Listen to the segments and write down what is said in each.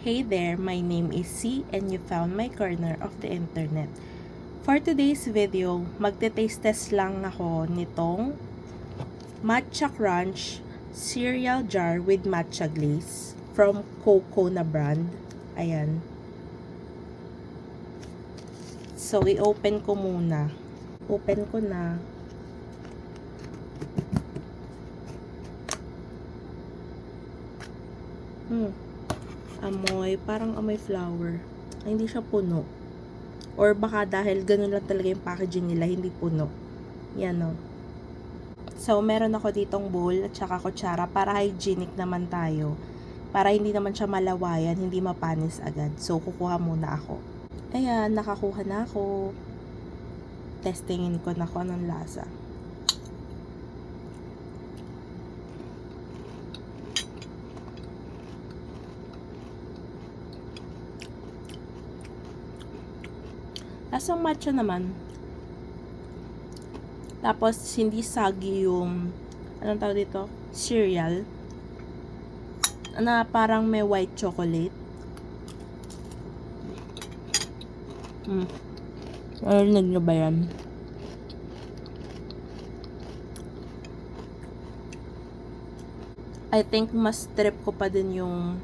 Hey there, my name is C and you found my corner of the internet. For today's video, magte-taste test lang ako nitong Matcha Crunch cereal jar with matcha glaze from Coco na brand. Ayan. So, i-open ko muna. Open ko na. Amoy, parang amoy flower. Ay, hindi siya puno. Or baka dahil ganun lang talaga yung packaging nila, hindi puno. Yan o. So, meron ako ditong bowl at saka kutsara para hygienic naman tayo. Para hindi naman siya malawayan, hindi mapanis agad. So, kukuha muna ako. Ayan, nakakuha na ako. Testingin ko na kung anong lasa. Lasang matcha naman. Tapos, hindi soggy yung, anong tawag dito? Cereal. Na parang may white chocolate. Narinig nyo ba yan? I think mas trip ko pa din yung,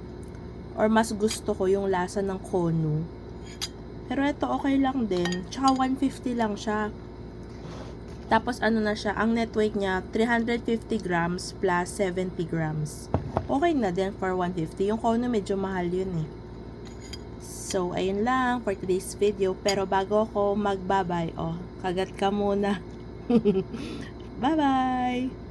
or mas gusto ko yung lasa ng Konu. Pero ito okay lang din. Tsaka 150 lang siya. Tapos ano na siya, ang net weight niya 350 grams plus 70 grams. Okay na din for 150. Yung Konu medyo mahal yun eh. So ayun lang for today's video. Pero bago ako magbabay, kagat ka muna. Bye bye!